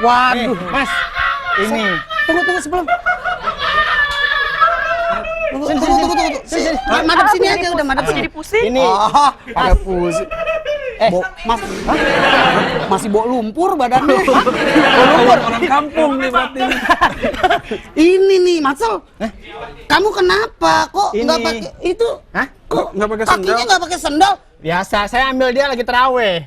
Waduh, Mas, ini. tunggu sebelum. Tunggu. Sini. Madep sini aja, udah madep sini. Jadi pusing. Ini. Pada pusing. Mas, masih bawa lumpur badannya. Orang kampung nih berarti. Ini nih, Matsel. Kamu kenapa? Kok Ini. nggak pakai itu? Hah? Kok Nggak pakai sendal? kakinya nggak pakai sendal? Biasa, saya ambil dia lagi terawih.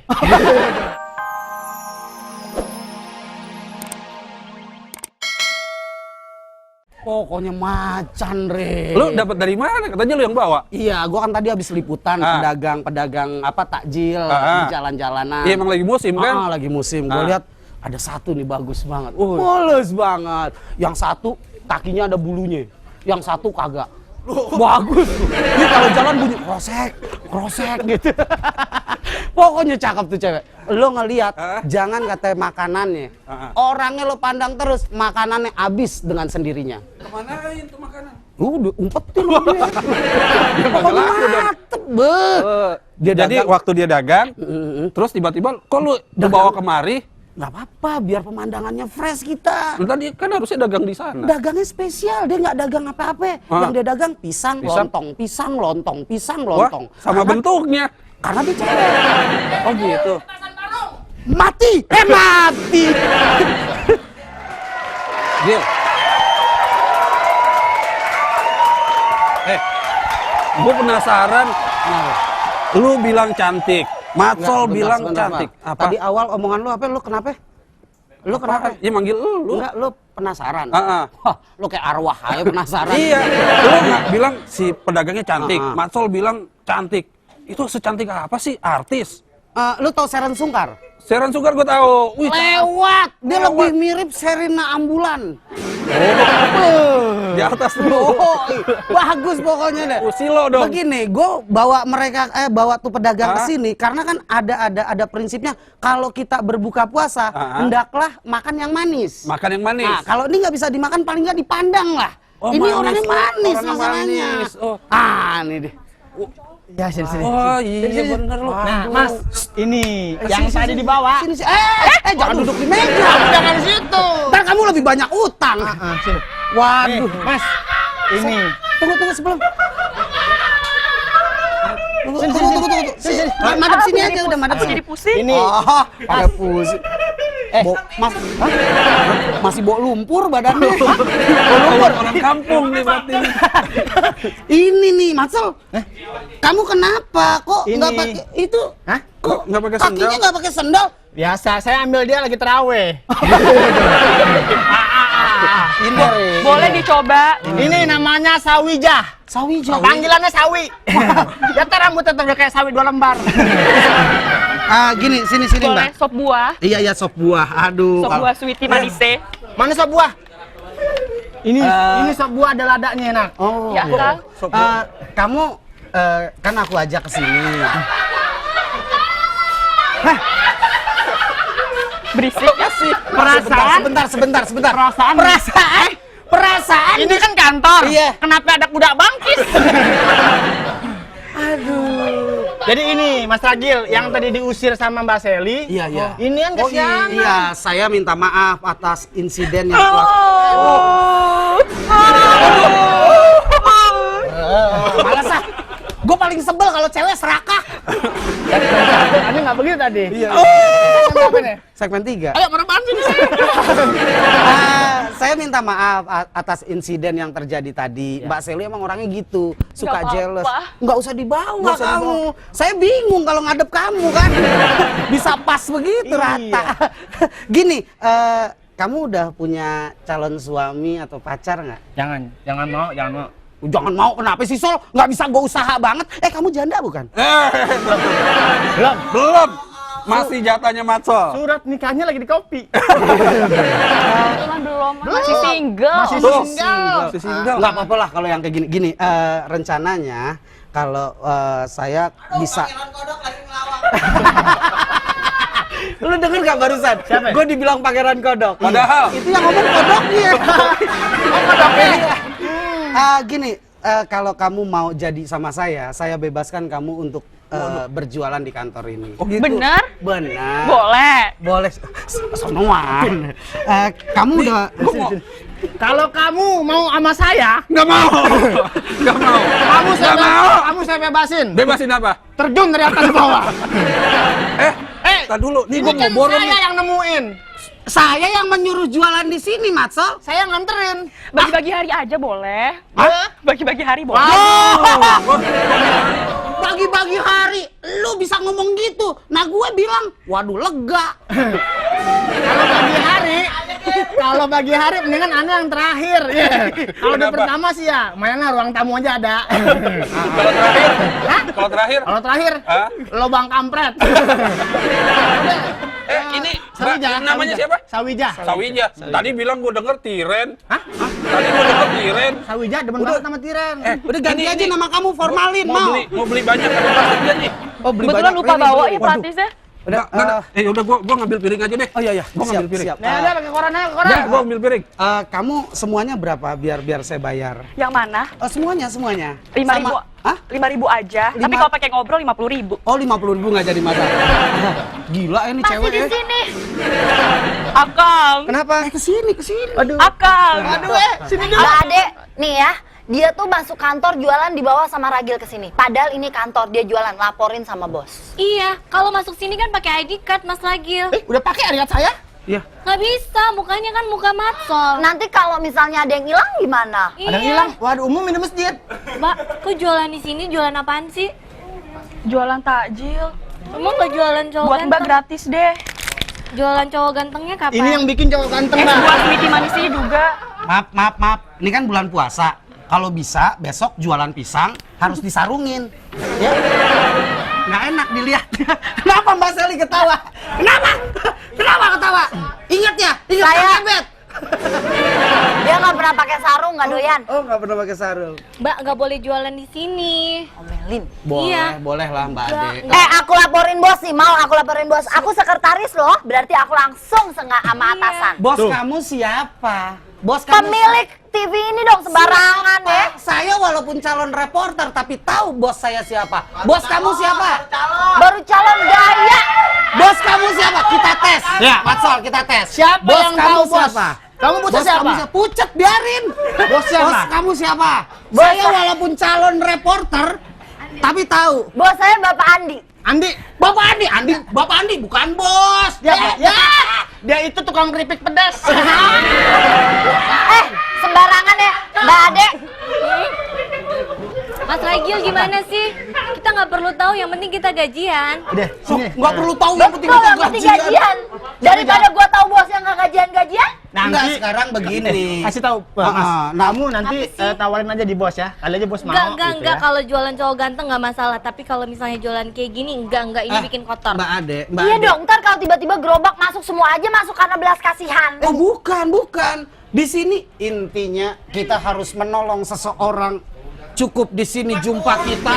Pokoknya macan, Re. Lu dapat dari mana? Katanya lu yang bawa. Iya, gua kan tadi habis liputan pedagang apa takjil di jalan-jalanan. Iya, emang lagi musim kan? Lagi musim. Gua lihat ada satu nih bagus banget. Mulus banget. Yang satu kakinya ada bulunya. Yang satu kagak. Bagus tuh. Ini kalau jalan bunyi krosek gitu. Pokoknya cakep tuh cewek. Lo ngelihat, jangan kata makanannya. Orangnya lo pandang terus, makanannya habis dengan sendirinya. Kemanain tuh makanan? Udah umpetin lo dia. Pokoknya mantep, Jadi waktu dia dagang, terus tiba-tiba kok lu bawa kemari? nggak apa-apa, biar pemandangannya fresh kita. Lu tadi kan harusnya dagang di sana. Dagangnya spesial, dia nggak dagang apa-apa. Yang dia dagang pisang, lontong. Wah, sama bentuknya. Karena dia cewek. Oh gitu. Mati! Gil. Gue penasaran. Lu bilang cantik, Matsol bilang cantik. Apa? Tadi awal omongan lu apa? Lu kenapa? Lu kenapa? Ya manggil lu. Enggak, lu penasaran. Heeh. Wah, lu kayak arwah aja penasaran. Iya. Lu nggak bilang si pedagangnya cantik, Matsol bilang cantik. Itu secantik apa sih artis? Lu tau Seren Sungkar? Seren Sungkar gue tahu. Wih, Lewat. Dia lebih mirip Sherina Ambulan. di atas dulu. Bagus pokoknya deh. Silo dong. Begini, gue bawa bawa tuh pedagang ke sini karena kan ada prinsipnya kalau kita berbuka puasa hendaklah makan yang manis. Makan yang manis. Nah, kalau ini nggak bisa dimakan paling nggak dipandang lah. Oh, ini manis. orangnya manis Orangnya masalahnya. manis. Oh. Ini deh. Ya, sini. Oh iya bener lu. Nah, Mas, ini yang tadi dibawa. Sini. Jangan duduk di meja. Jangan di situ. Ntar kamu lebih banyak utang. Sini. Waduh. Mas, ini. Tunggu sebelum. Tunggu. Sini. Madep sini aja, udah madep sini. Jadi pusing. Ini. Pada pusing. Masih bawa lumpur badannya. Orang kampung nih berarti. Ini nih, Matsel. Kamu kenapa? Kok Ini. nggak pakai itu? Hah? Kok Nggak pakai sendal? kakinya nggak pakai sendal? Biasa, saya ambil dia lagi terawih. Boleh dicoba. Ini namanya sawijah. Sawijah. Panggilannya sawi. Ya rambutnya tetap kayak sawi 2 lembar. Gini, sini Boleh Mbak. sop buah. Iya, sop buah. Aduh. Sop buah sweetie manisé. Mana sop buah? Ini sop buah ada ladanya enak. Oh. Ya, Kang. Kamu kan aku ajak ke sini. Berisik ya sih. Perasaan? Sebentar. Perasaan? Ini kan kantor. Iya. Kenapa ada kuda bangkis? Jadi ini Mas Ragil yang tadi diusir sama Mbak Seli. Iya. Ini kan kesiangan. Iya, saya minta maaf atas insiden yang telah. Malas ah. Gue paling sebel kalau cewek serakah. Ini nggak begitu tadi. Iya. Apa nih? Segmen 3. Ayo mana sini? Saya minta maaf atas insiden yang terjadi tadi. Mbak Seli emang orangnya gitu, suka Nggak jealous. apa-apa. Nggak usah dibawa kamu. Saya bingung kalau ngadep kamu kan. Bisa pas begitu rata. Gini, kamu udah punya calon suami atau pacar nggak? Jangan mau. Jangan mau, kenapa sih Sol? Nggak bisa gue usaha banget. Kamu janda bukan? Belum. Masih jatahnya Matsol. Surat nikahnya lagi di kopi. Kebetulan belum. Masih single. Masih single. Nggak apa-apa lah kalau yang kayak gini. Gini, rencananya kalau saya bisa. Lu denger gak barusan? Siapa? Gue dibilang pangeran kodok. Padahal. Itu yang ngomong kodoknya. Kodoknya. Gini, kalau kamu mau jadi sama saya bebaskan kamu untuk berjualan di kantor ini. Oh gitu. Bener? Benar. Boleh. Boleh. Sonoan. Kamu udah Kalau kamu mau sama saya, Nggak mau. Nggak mau. Nggak mau. kamu saya bebasin. Bebasin apa? Terjun dari atas ke bawah. Tar dulu. Nih Ini gua mau kan borong saya nih. yang nemuin. saya yang menyuruh jualan di sini, Matsol. Saya nganterin. Bagi-bagi hari aja boleh. Hah? Bagi-bagi hari boleh. Bagi-bagi hari, lu bisa ngomong gitu. Nah, gue bilang, waduh lega. Kalau bagi hari mendingan Anda yang terakhir. Ya. Kalau di Kenapa? pertama sih ya, mainnya ruang tamu aja ada. Kalau terakhir? Kalau terakhir? Kalau terakhir, Hah? lobang kampret. Ini Sawija, namanya siapa? Sawija. Sawija. Tadi bilang gua denger Tiren. Hah? Tadi gua denger Tiren. Sawija demen banget sama Tiren. Udah ganti Ini- aja ini- nama kamu, formalin, mau. Mau beli banyak ada plastiknya nih. Oh, beli Kebetulan banyak. lupa Ini, bawa beli. ya Waduh. plastisnya. Udah, udah gua ngambil piring aja deh. Oh iya, Gua ngambil piring. siap. Nah, udah pakai koran aja, koran. Ya, gua ambil piring. Kamu semuanya berapa biar saya bayar? Yang mana? Semuanya. 5.000. Hah? 5.000 aja. Tapi Lima- kalau pakai ngobrol 50.000. Oh, 50.000 nggak jadi masalah. Gila ini Masih cewek di ya. sini. Akang. Kenapa? Kesini. Aduh. Akang. Aduh, sini dulu. Mbak Ade, nih ya, dia tuh masuk kantor jualan dibawa sama Ragil ke sini. Padahal ini kantor dia jualan, laporin sama bos. Iya, kalau masuk sini kan pakai ID card Mas Ragil. Udah pakai ariat saya? Iya. Nggak bisa, mukanya kan muka Matsol. Nanti kalau misalnya ada yang hilang gimana? Iya. Ada yang hilang. Waduh, umum di masjid. Mbak, kok jualan di sini jualan apaan sih? Jualan takjil. Emang nggak jualan cowok Buat Mbak ganteng? gratis deh. Jualan cowok gantengnya kapan? Ini yang bikin cowok ganteng, Es Mbak. buat sweetie manisnya juga. Maaf. Ini kan bulan puasa. Kalau bisa besok jualan pisang harus disarungin. Ya. Nggak enak dilihatnya. Kenapa Mbak Seli ketawa? Kenapa ketawa? Ingat ya? Ingat Saya- Kang Ebet? Dia nggak pernah pakai sarung, nggak doyan. Oh, nggak pernah pakai sarung. Mbak, nggak boleh jualan di sini. Omelin. Boleh lah Mbak Ade. Aku laporin bos nih, mau aku laporin bos. Aku sekretaris loh, berarti aku langsung sama atasan. Bos Tuh. kamu siapa? Bos kamu Pemilik TV ini dong sembarangan siapa? ya. Saya walaupun calon reporter tapi tahu bos saya siapa. Bos kamu siapa? Baru calon gaya. Bos kamu siapa? Kita tes. Ya, Matsol, kita tes. Siapa bos yang kamu tahu, Bos? siapa? Kamu bosnya Bos siapa? kamu siapa? Pucet, biarin. Bos siapa? Bos kamu siapa? Saya walaupun calon reporter tapi tahu. Bos saya Bapak Andi. Andi. Bapak Andi bukan bos. Ya. Dia itu tukang keripik pedas. Sembarangan ya, Mbak Ade. Mas Ragil gimana sih? Kita nggak perlu tahu, yang penting kita gajian. Udah, sini. Nggak perlu tahu yang penting Betul, kita yang penting gajian. Daripada gua tahu bos yang nggak gajian-gajian. Enggak, sekarang begini. Kasih tahu, Mas. nah, Kamu nanti Apa sih? tawarin aja di bos ya. Kali aja bos mau. Enggak. gitu ya. Kalau jualan cowok ganteng nggak masalah. Tapi kalau misalnya jualan kayak gini, enggak. Ini bikin kotor. Mbak Ade. Iya dong, ntar kalau tiba-tiba gerobak masuk semua aja masuk karena belas kasihan. Oh bukan. Di sini intinya kita harus menolong seseorang. Cukup di sini jumpa kita.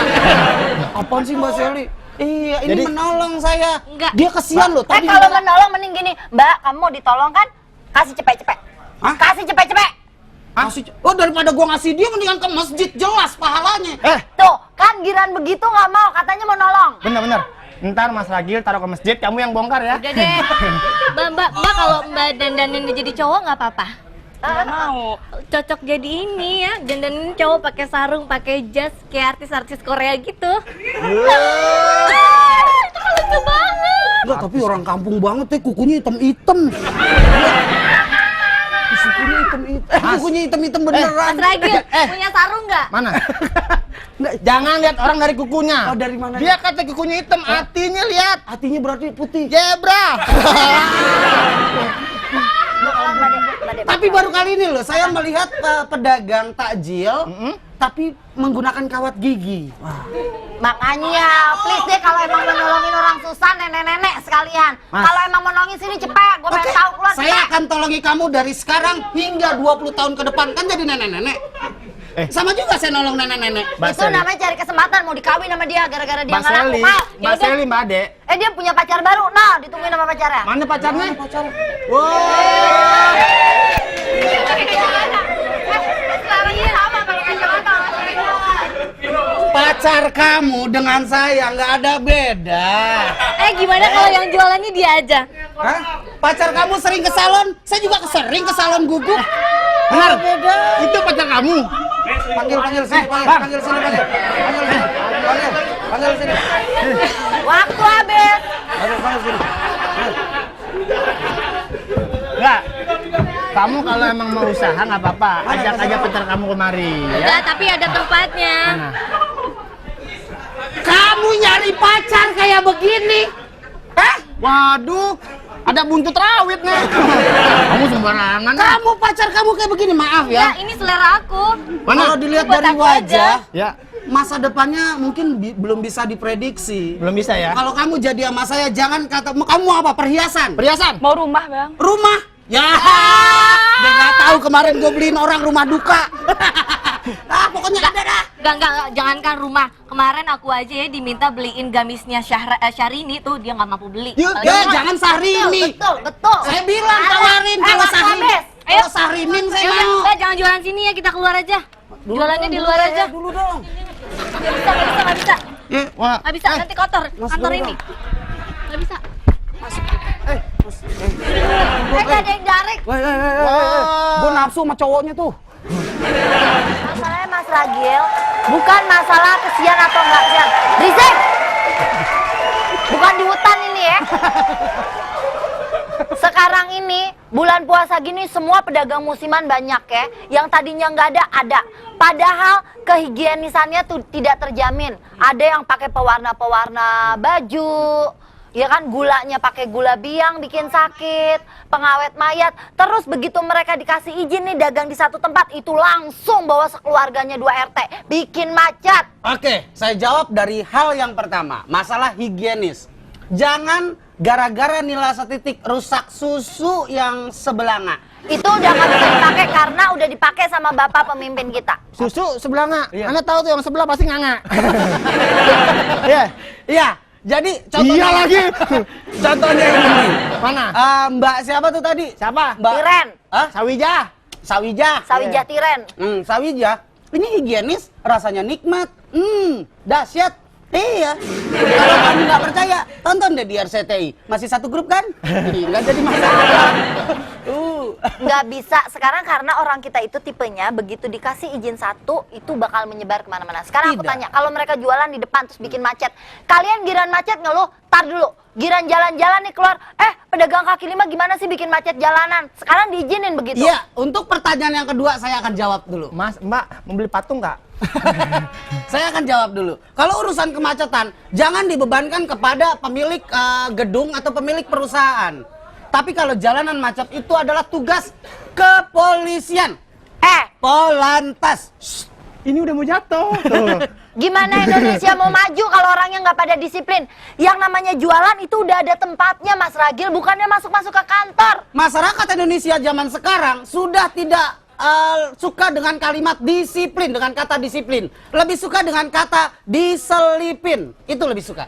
Apaan sih Mbak Seli? Iya, ini Jadi- menolong saya. Enggak. Dia kesian loh. Tadi Kalau juga- menolong mending gini, Mbak, kamu mau ditolong kan? Kasih cepet-cepet. Hah? Kasih cepet-cepet. Oh daripada gua ngasih dia mendingan ke masjid, jelas pahalanya. Tuh, kan giran begitu nggak mau, katanya mau nolong. Bener. Ntar Mas Ragil taruh ke masjid, kamu yang bongkar ya. Udah deh. Mbak, kalau Mbak dandanin jadi cowok nggak apa-apa. Nggak mau. Cocok jadi ini ya, dandanin cowok pakai sarung, pakai jas kayak artis-artis Korea gitu. Itu kan lucu banget. Enggak, tapi orang kampung banget ya, kukunya hitam-hitam. Kukunya hitam-hitam. Kukunya hitam-hitam beneran. Mas Ragil, punya sarung nggak? Mana? Jangan lihat orang dari kukunya. Oh, dari mana? Dia kata kukunya hitam, hatinya lihat. Hatinya berarti putih. Zebra. Tapi baru kali ini loh, saya melihat pedagang takjil, tapi menggunakan kawat gigi. Makanya, please deh kalau emang mau nolongin orang susah, nenek-nenek sekalian. Mas. Kalau emang mau nolongin sini cepet, gue pengen tahu keluar saya cepet. akan tolongi kamu dari sekarang hingga 20 tahun ke depan. Kan jadi nenek-nenek. Sama juga saya nolong nenek-nenek. Mbak Itu Seli. namanya cari kesempatan, mau dikawin sama dia gara-gara dia Mbak nggak laku. Seli, Mau. Mbak Seli, Mbak Ade. Dia punya pacar baru, nah ditungguin sama pacarnya. Mana pacarnya? pacar kamu dengan saya nggak ada beda. Gimana kalau yang jualannya dia aja? Hah? Pacar kamu sering ke salon, saya juga sering ke salon guguk. Benar. Beda. Itu pacar kamu. Panggil sini, panggil sini. Waktu habis. Panggil sini. Enggak. Kamu kalau emang mau usaha nggak apa-apa, ajak aja pacar kamu kemari. Ya. Enggak, tapi ada tempatnya. Mana? Kamu nyari pacar kayak begini? Hah? Waduh, ada buntut rawit nih. Kamu sembarangan. Kamu pacar kamu kayak begini, maaf Ya, ya. ini selera aku. Kalau dilihat Buat dari aku wajah, Ya, masa depannya mungkin belum bisa diprediksi. belum bisa ya. Kalau kamu jadi sama saya, jangan kata kamu apa perhiasan. Perhiasan. Mau rumah, Bang? Rumah. Ya, dia nggak tahu kemarin gue beliin orang rumah duka. Pokoknya ada dah. Enggak, jangankan rumah. Kemarin aku aja ya diminta beliin gamisnya Syahrini tuh, dia nggak mampu beli. Yuk, Kalau Ya, dia- jangan Sahrini. Betul. Saya bilang Ada. tawarin kalau waktu Sahrini. habis. Kalau Sahrinin saya Ya udah, mau. Mbak, jangan jualan sini ya, kita keluar aja. Jualannya di luar aja. Dulu dong. Nggak bisa. Wah, Nggak bisa, nanti kotor kantor dulu ini. Nggak bisa. Gak ada yang jarik. Gue nafsu sama cowoknya tuh. Masalahnya Mas Ragil, bukan masalah kesian atau nggak kesian. Berisik! Bukan di hutan ini ya. Sekarang ini, bulan puasa gini semua pedagang musiman banyak ya. Yang tadinya nggak ada. Padahal kehigienisannya tuh tidak terjamin. Ada yang pakai pewarna-pewarna baju, ya kan, gulanya pakai gula biang bikin sakit, pengawet mayat. Terus begitu mereka dikasih izin nih dagang di satu tempat, itu langsung bawa sekeluarganya 2 RT, bikin macet. Oke, saya jawab dari hal yang pertama, masalah higienis. Jangan gara-gara nilai setitik rusak susu yang sebelanga. Itu udah nggak bisa dipakai karena udah dipakai sama bapak pemimpin kita. susu sebelah nggak? Iya. Anda tahu tuh yang sebelah pasti nganga. Iya. Iya, jadi contohnya. Iya lagi. Contohnya ini. Mana? Mbak siapa tuh tadi? Siapa? Mbak Tiren, Hah? Sawijah. Sawijah. Sawijah Tiren. Sawijah. Ini higienis, rasanya nikmat. Dahsyat. Iya. Kalau kamu nggak percaya, tonton deh di RCTI. Masih satu grup kan? Nggak jadi masalah. Nggak bisa sekarang karena orang kita itu tipenya begitu dikasih izin satu itu bakal menyebar kemana-mana. Sekarang aku Tidak. tanya, kalau mereka jualan di depan terus bikin macet, kalian giran macet ngeluh, tar dulu, giran jalan-jalan nih keluar, pedagang kaki lima gimana sih bikin macet jalanan? Sekarang diizinin begitu. Iya, untuk pertanyaan yang kedua saya akan jawab dulu. Mas, Mbak, mau beli patung nggak? Saya akan jawab dulu. Kalau urusan kemacetan, jangan dibebankan kepada pemilik gedung atau pemilik perusahaan. Tapi kalau jalanan macet itu adalah tugas kepolisian. Polantas. Ini udah mau jatuh. Tuh. Gimana Indonesia mau maju kalau orangnya nggak pada disiplin? Yang namanya jualan itu udah ada tempatnya, Mas Ragil, bukannya masuk-masuk ke kantor. Masyarakat Indonesia zaman sekarang sudah tidak suka dengan kalimat disiplin, dengan kata disiplin. Lebih suka dengan kata diselipin. Itu lebih suka.